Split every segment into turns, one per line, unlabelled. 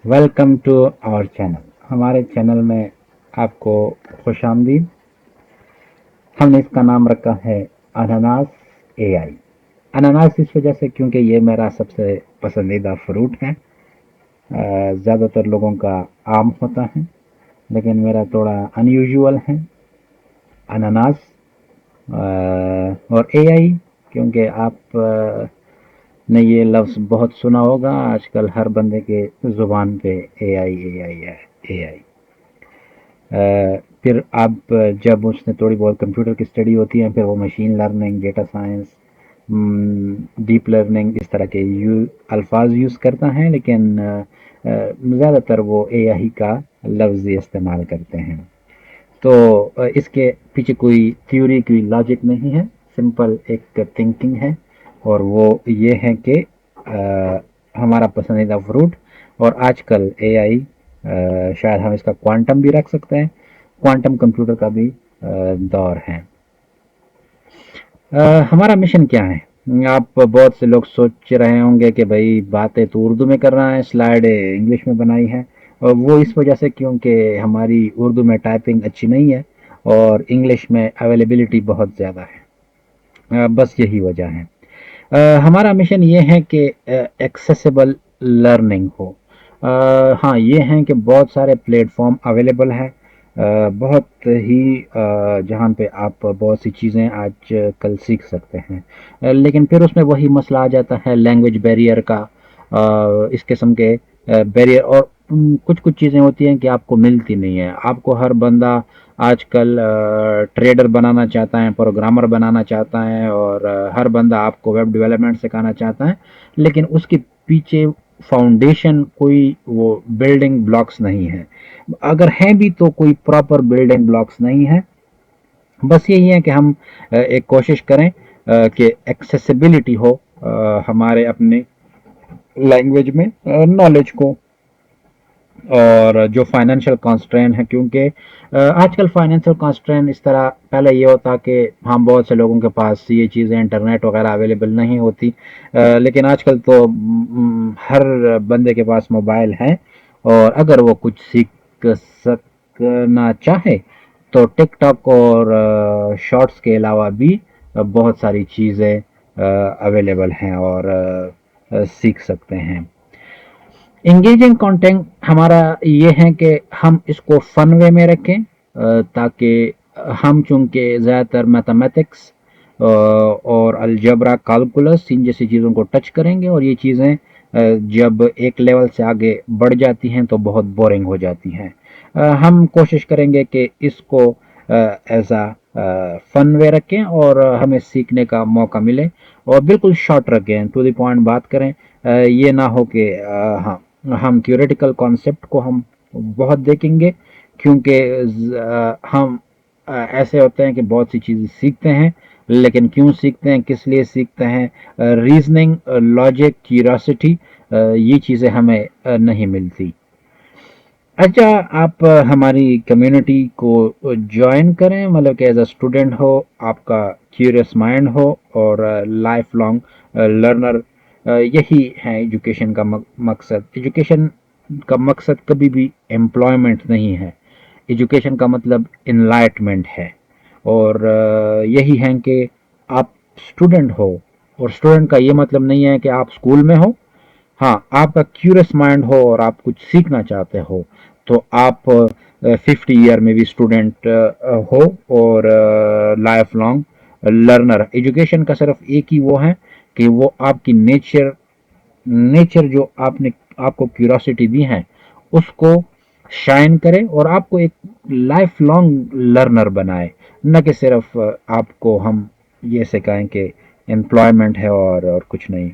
Welcome to our channel. हमारे channel में आपको खुश आमदीद। हमने इसका नाम रखा है अनानास एआई। अनानास इस वजह से क्योंकि ये मेरा सबसे पसंदीदा फ्रूट है। ज़्यादातर लोगों का आम होता है, लेकिन मेरा थोड़ा अनयूजुअल है अनानास। और एआई क्योंकि आप ने ये लफ्ज़ बहुत सुना होगा, आजकल हर बंदे के ज़ुबान पे एआई एआई है। एआई फिर आप जब उसने थोड़ी बहुत कंप्यूटर की स्टडी होती है, फिर वो machine learning, data science, deep learning इस तरह के अल्फाज यूज़ करता है, लेकिन ज़्यादातर वो एआई का लफ्ज़ इस्तेमाल करते हैं। तो इसके पीछे कोई थ्योरी, कोई लॉजिक नहीं है, सिंपल एक थिंकिंग है। और वो ये है कि हमारा पसंदीदा फ्रूट, और आजकल एआई शायद हम इसका क्वांटम भी रख सकते हैं, क्वांटम कंप्यूटर का भी दौर है। हमारा मिशन क्या है? आप बहुत से लोग सोच रहे होंगे कि भाई बातें तो उर्दू में कर रहा है, स्लाइड इंग्लिश में बनाई है। और वो इस वजह से क्योंकि हमारी उर्दू में टाइपिंग अच्छी नहीं है और इंग्लिश में अवेलेबिलिटी बहुत ज़्यादा है। बस यही वजह है। हमारा मिशन ये है कि एक्सेसिबल लर्निंग हो। हाँ, ये है कि बहुत सारे प्लेटफॉर्म अवेलेबल हैं, बहुत ही जहाँ पे आप बहुत सी चीज़ें आज कल सीख सकते हैं। लेकिन फिर उसमें वही मसला आ जाता है लैंग्वेज बैरियर का। इस किस्म के बैरियर, और कुछ कुछ चीज़ें होती हैं कि आपको मिलती नहीं है। आपको हर बंदा आजकल ट्रेडर बनाना चाहता है, प्रोग्रामर बनाना चाहता है, और हर बंदा आपको वेब डेवलपमेंट सिखाना चाहता है, लेकिन उसके पीछे फाउंडेशन, कोई वो बिल्डिंग ब्लॉक्स नहीं है। अगर हैं भी तो कोई प्रॉपर बिल्डिंग ब्लॉक्स नहीं है। बस यही है कि हम एक कोशिश करें कि एक्सेसिबिलिटी हो हमारे अपने लैंग्वेज में नॉलेज को। और जो फाइनेंशियल कॉन्स्ट्रेन है, क्योंकि आजकल फाइनेंशियल कॉन्स्ट्रेन इस तरह, पहले ये होता कि हम बहुत से लोगों के पास ये चीज़ें इंटरनेट वगैरह अवेलेबल नहीं होती, लेकिन आजकल तो हर बंदे के पास मोबाइल है। और अगर वो कुछ सीख सकना चाहे तो टिकटॉक और शॉर्ट्स के अलावा भी बहुत सारी चीज़ें अवेलेबल हैं और सीख सकते हैं। इंगेजिंग कंटेंट हमारा ये है कि हम इसको फन वे में रखें, ताकि हम चूंकि ज़्यादातर मैथमेटिक्स और अलजबरा, कैलकुलस, इन जैसी चीज़ों को टच करेंगे, और ये चीज़ें जब एक लेवल से आगे बढ़ जाती हैं तो बहुत बोरिंग हो जाती हैं। हम कोशिश करेंगे कि इसको एज आ फन वे रखें और हमें सीखने का मौका मिले, और बिल्कुल शॉर्ट रखें, टू द पॉइंट बात करें। ये ना हो कि हाँ, हम थ्योरेटिकल कॉन्सेप्ट को हम बहुत देखेंगे, क्योंकि हम ऐसे होते हैं कि बहुत सी चीज़ें सीखते हैं, लेकिन क्यों सीखते हैं, किस लिए सीखते हैं, रीजनिंग, लॉजिक, क्यूरियोसिटी, ये चीज़ें हमें नहीं मिलती। अच्छा, आप हमारी कम्युनिटी को ज्वाइन करें, मतलब कि एज अ स्टूडेंट हो, आपका क्यूरियस माइंड हो और लाइफ लॉन्ग लर्नर। यही है एजुकेशन का मकसद। एजुकेशन का मकसद कभी भी एम्प्लॉयमेंट नहीं है। एजुकेशन का मतलब इनलाइटमेंट है। और यही है कि आप स्टूडेंट हो, और स्टूडेंट का ये मतलब नहीं है कि आप स्कूल में हो। हाँ, आपका क्यूरियस माइंड हो और आप कुछ सीखना चाहते हो, तो आप 50 ईयर में भी स्टूडेंट हो, और लाइफ लॉन्ग लर्नर। एजुकेशन का सिर्फ एक ही वो है कि वो आपकी नेचर जो आपने, आपको क्यूरियोसिटी दी है, उसको शाइन करे और आपको एक लाइफ लॉन्ग लर्नर बनाए, न कि सिर्फ आपको हम ये सिखाएं कि एम्प्लॉयमेंट है और कुछ नहीं।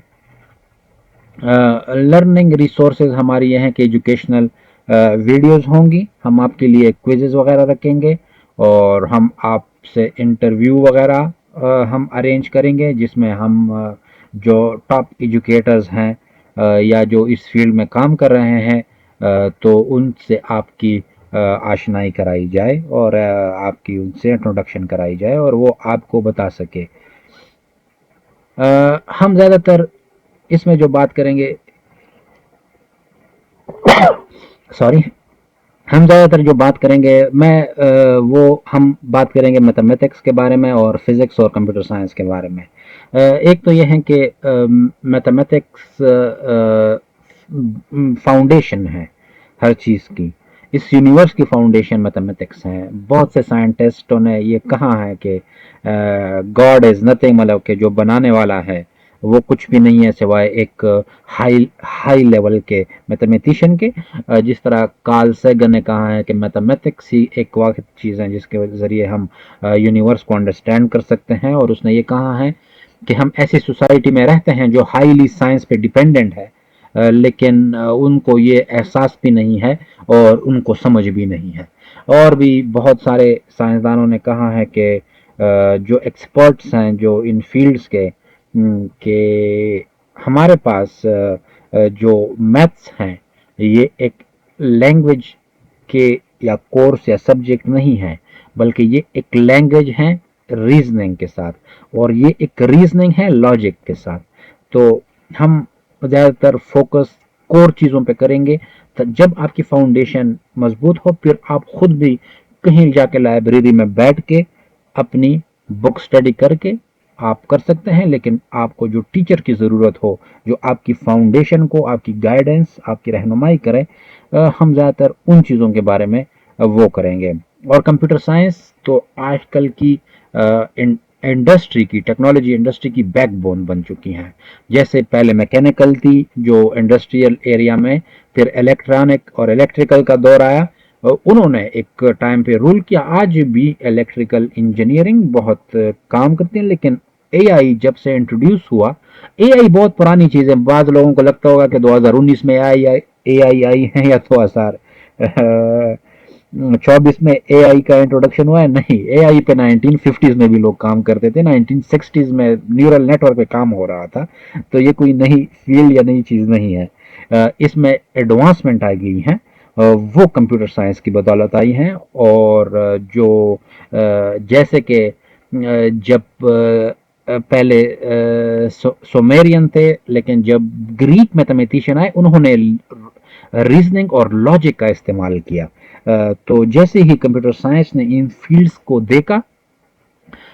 लर्निंग रिसोर्सेज हमारी ये हैं कि एजुकेशनल वीडियोस होंगी, हम आपके लिए क्विजेज वगैरह रखेंगे, और हम आपसे इंटरव्यू वगैरह हम अरेंज करेंगे, जिसमें हम जो टॉप एजुकेटर्स हैं या जो इस फील्ड में काम कर रहे हैं, तो उनसे आपकी आशनाई कराई जाए, और आपकी उनसे इंट्रोडक्शन कराई जाए, और वो आपको बता सके। हम ज़्यादातर इसमें जो बात करेंगे सॉरी, हम ज़्यादातर जो बात करेंगे वो हम बात करेंगे मैथमेटिक्स के बारे में और फिज़िक्स और कंप्यूटर साइंस के बारे में। एक तो ये है कि मैथमेटिक्स फाउंडेशन है हर चीज़ की। इस यूनिवर्स की फाउंडेशन मैथमेटिक्स है। बहुत से साइंटिस्टों ने ये कहा है कि गॉड इज़ नथिंग, मतलब कि जो बनाने वाला है वो कुछ भी नहीं है सिवाय एक हाई हाई लेवल के मैथमेटिशियन के। जिस तरह कार्ल सेगन ने कहा है कि मैथमेटिक्स ही एक वाहिद चीज़ है जिसके ज़रिए हम यूनिवर्स को अंडरस्टैंड कर सकते हैं। और उसने ये कहा है कि हम ऐसी सोसाइटी में रहते हैं जो हाईली साइंस पे डिपेंडेंट है, लेकिन उनको ये एहसास भी नहीं है और उनको समझ भी नहीं है। और भी बहुत सारे साइंसदानों ने कहा है कि जो एक्सपर्ट्स हैं जो इन फील्ड्स के हमारे पास जो मैथ्स हैं ये एक लैंग्वेज के या कोर्स या सब्जेक्ट नहीं है, बल्कि ये एक लैंग्वेज है रीजनिंग के साथ, और ये एक रीजनिंग है लॉजिक के साथ। तो हम ज़्यादातर फोकस कोर चीज़ों पे करेंगे। तो जब आपकी फाउंडेशन मजबूत हो फिर आप खुद भी कहीं जाके लाइब्रेरी में बैठ के अपनी बुक स्टडी करके आप कर सकते हैं। लेकिन आपको जो टीचर की ज़रूरत हो, जो आपकी फाउंडेशन को, आपकी गाइडेंस, आपकी रहनुमाई करे, हम ज़्यादातर उन चीज़ों के बारे में वो करेंगे। और कंप्यूटर साइंस तो आजकल की इंडस्ट्री की, टेक्नोलॉजी इंडस्ट्री की बैकबोन बन चुकी हैं। जैसे पहले मैकेनिकल थी जो इंडस्ट्रियल एरिया में, फिर इलेक्ट्रॉनिक और इलेक्ट्रिकल का दौर आया, उन्होंने एक टाइम पे रूल किया। आज भी इलेक्ट्रिकल इंजीनियरिंग बहुत काम करती है। लेकिन एआई जब से इंट्रोड्यूस हुआ, एआई बहुत पुरानी चीज़ है। बाद लोगों को लगता होगा कि 2019 में एआई आई है या 2024 में एआई का इंट्रोडक्शन हुआ है। नहीं, एआई पे 1950s में भी लोग काम करते थे, 1960s में न्यूरल नेटवर्क पे काम हो रहा था। तो ये कोई नई फील्ड या नई चीज़ नहीं है। इसमें एडवांसमेंट आ गई है, वो कंप्यूटर साइंस की बदौलत आई हैं। और जो जैसे कि जब पहले सोमेरियन थे, लेकिन जब ग्रीक मैथमेटिशियन आए उन्होंने रीजनिंग और लॉजिक का इस्तेमाल किया। तो जैसे ही कंप्यूटर साइंस ने इन फील्ड्स को देखा,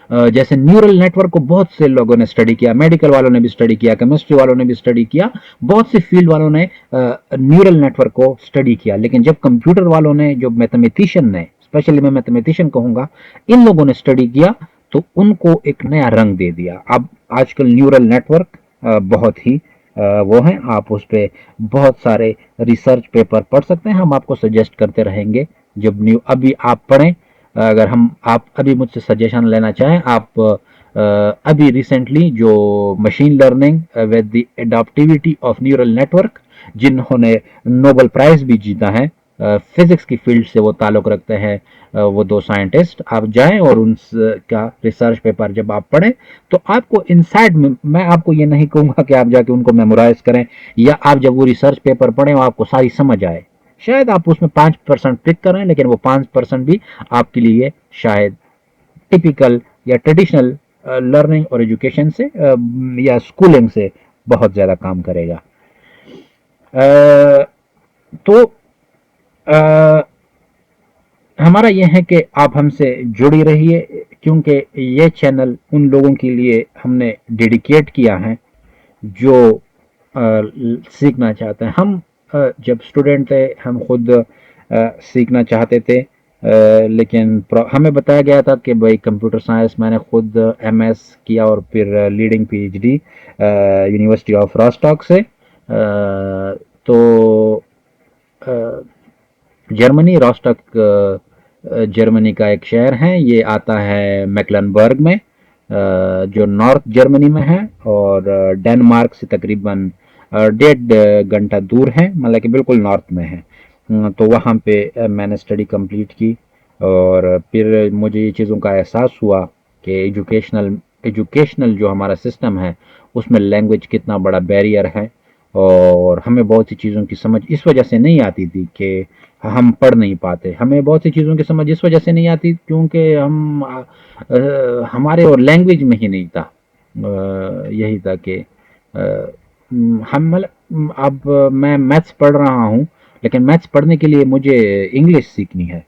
जैसे न्यूरल नेटवर्क को बहुत से लोगों ने स्टडी किया, मेडिकल वालों ने भी स्टडी किया, केमिस्ट्री वालों ने भी स्टडी किया, बहुत से फील्ड वालों ने न्यूरल नेटवर्क को स्टडी किया। लेकिन जब कंप्यूटर वालों ने, जो मैथमेटिशियन ने, स्पेशली मैं मैथमेटिशियन कहूंगा, इन लोगों ने स्टडी किया तो उनको एक नया रंग दे दिया। अब आजकल न्यूरल नेटवर्क बहुत ही वो है, आप उस पर बहुत सारे रिसर्च पेपर पढ़ सकते हैं। हम आपको सजेस्ट करते रहेंगे जब अभी आप पढ़ें। अगर आप अभी मुझसे सजेशन लेना चाहें, आप अभी रिसेंटली जो machine learning with the adaptivity of neural network, जिन्होंने नोबेल प्राइज भी जीता है, फिजिक्स की फील्ड से वो ताल्लुक़ रखते हैं, वो दो साइंटिस्ट, आप जाएं और उनका रिसर्च पेपर जब आप पढ़ें तो आपको इनसाइड में, मैं आपको ये नहीं कहूँगा कि आप जाके उनको मेमोराइज करें, या आप जब वो रिसर्च पेपर पढ़ें वो आपको सारी समझ आए। शायद आप उसमें 5% पिक कर रहे हैं, लेकिन वो 5% भी आपके लिए शायद टिपिकल या ट्रेडिशनल लर्निंग और एजुकेशन से या स्कूलिंग से बहुत ज़्यादा काम करेगा। तो हमारा यह है कि आप हमसे जुड़ी रहिए, क्योंकि ये चैनल उन लोगों के लिए हमने डेडिकेट किया है जो सीखना चाहते हैं। हम जब स्टूडेंट थे हम खुद सीखना चाहते थे, लेकिन हमें बताया गया था कि भाई कंप्यूटर साइंस, मैंने खुद एमएस किया और फिर लीडिंग पीएचडी यूनिवर्सिटी ऑफ रॉस्टॉक से। तो जर्मनी, रॉस्टॉक जर्मनी का एक शहर है, ये आता है मैक्लेनबर्ग में, जो नॉर्थ जर्मनी में है, और डेनमार्क से तकरीबन 1.5 घंटा दूर है, मतलब कि बिल्कुल नॉर्थ में है। तो वहाँ पे मैंने स्टडी कंप्लीट की, और फिर मुझे ये चीज़ों का एहसास हुआ कि एजुकेशनल जो हमारा सिस्टम है उसमें लैंग्वेज कितना बड़ा बैरियर है। और हमें बहुत सी चीज़ों की समझ इस वजह से नहीं आती थी कि हम पढ़ नहीं पाते। हमें बहुत सी चीज़ों की समझ इस वजह से नहीं आती क्योंकि हमारे और लैंग्वेज में ही नहीं था। यही था कि हम, मतलब अब मैं मैथ्स पढ़ रहा हूँ, लेकिन मैथ्स पढ़ने के लिए मुझे इंग्लिश सीखनी है।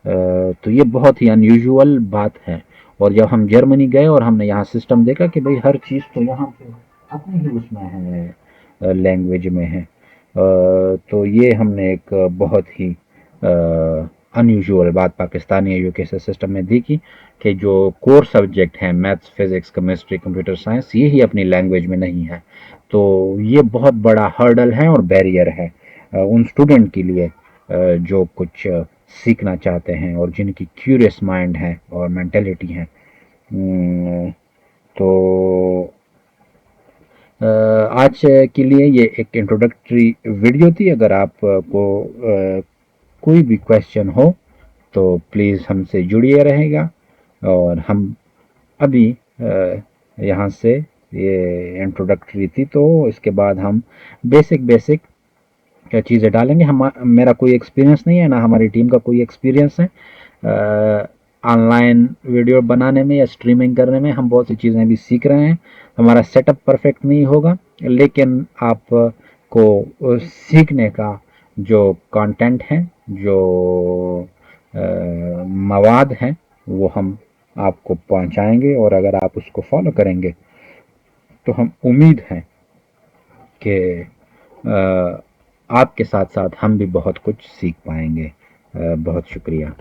तो ये बहुत ही अनयूजुअल बात है। और जब हम जर्मनी गए और हमने यहाँ सिस्टम देखा कि भाई हर चीज़ तो यहाँ पे अपने ही उसमें है, लैंग्वेज में है। तो ये हमने एक बहुत ही अनयूजुअल बात पाकिस्तानी एजुकेशन सिस्टम में देखी कि जो कोर सब्जेक्ट हैं maths, physics, chemistry, computer science, ये ही अपनी लैंग्वेज में नहीं है। तो ये बहुत बड़ा हर्डल है और बैरियर है उन स्टूडेंट के लिए जो कुछ सीखना चाहते हैं और जिनकी क्यूरियस माइंड है और मेंटेलिटी है। तो आज के लिए ये एक इंट्रोडक्टरी वीडियो थी। अगर आपको कोई भी क्वेश्चन हो तो प्लीज़ हमसे जुड़िए रहेगा। और हम अभी यहाँ से, ये इंट्रोडक्टरी थी तो इसके बाद हम बेसिक बेसिक चीज़ें डालेंगे। हम मेरा कोई एक्सपीरियंस नहीं है, ना हमारी टीम का कोई एक्सपीरियंस है ऑनलाइन वीडियो बनाने में या स्ट्रीमिंग करने में। हम बहुत सी चीज़ें भी सीख रहे हैं। हमारा सेटअप परफेक्ट नहीं होगा, लेकिन आपको सीखने का जो कंटेंट है, जो मवाद है, वो हम आपको पहुंचाएंगे। और अगर आप उसको फॉलो करेंगे तो हम उम्मीद है कि आपके साथ साथ हम भी बहुत कुछ सीख पाएंगे। बहुत शुक्रिया।